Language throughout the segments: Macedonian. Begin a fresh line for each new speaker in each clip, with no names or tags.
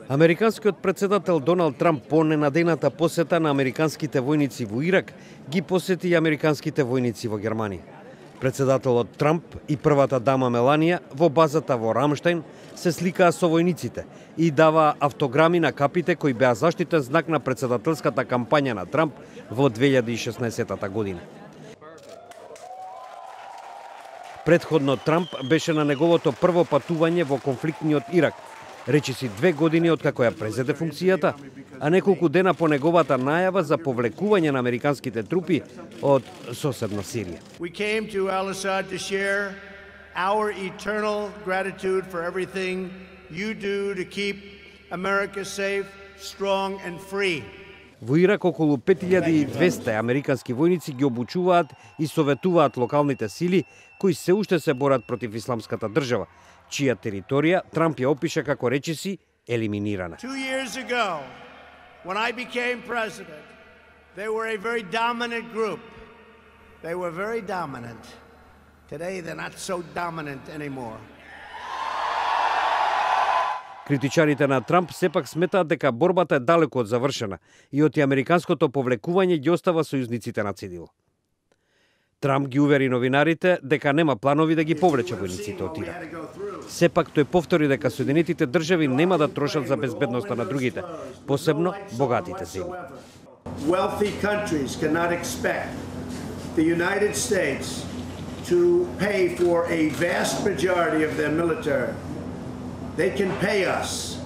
Американскиот председател Доналд Трамп по ненадејната посета на американските војници во Ирак ги посети и американските војници во Германија. Председателот Трамп и првата дама Меланија во базата во Рамштајн се сликаа со војниците и даваа автограми на капите кои беа заштитен знак на председателската кампања на Трамп во 2016 година. Претходно Трамп беше на неговото прво патување во конфликтниот Ирак, речиси 2 години откако ја презеде функцијата, а неколку дена по неговата најава за повлекување на американските трупи од соседна Сирија.
We came to Al-Assad to share our eternal gratitude for everything you do to keep America safe, strong and free.
Во Ирак околу 5200 американски војници ги обучуваат и советуваат локалните сили кои се уште се борат против исламската држава, чија територија Трамп ја опиша како речиси елиминирана.
2 years ago, when I became president, they were a very dominant group. They were very dominant. Today they're not so dominant anymore.
Критичарите на Трамп сепак сметаат дека борбата е далеку од завршена и оти американското повлекување ги остава сојузниците на цедило. Трамп ги увери новинарите дека нема планови да ги повлече војниците од Ирак. Сепак тој повтори дека Соединетите држави нема да трошат за безбедноста на другите, посебно богатите земји.
Wealthy countries cannot expect the United States to pay for a vast majority of their military. They can pay us.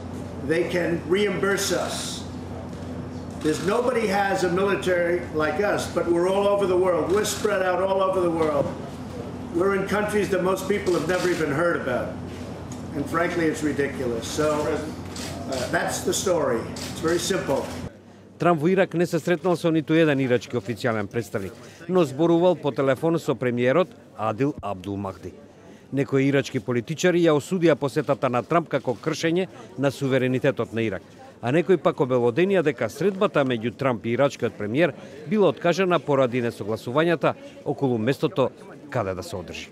They can reimburse us. There's nobody has a military like us, but we're all over the world. We're spread out all over the world. We're in countries that most people have never even heard about. And frankly, it's ridiculous. So that's the story. It's very simple.
Трамп во Ирак не се сретнал со ниту еден ирачки официјален представник, но зборувал по телефон со премиерот Адил Абдул Махди. Некои ирачки политичари ја осудија посетата на Трамп како кршење на суверенитетот на Ирак, а некои пак обелоденија дека средбата меѓу Трамп и ирачкиот премиер била откажана поради несогласувањата околу местото каде да се одржи.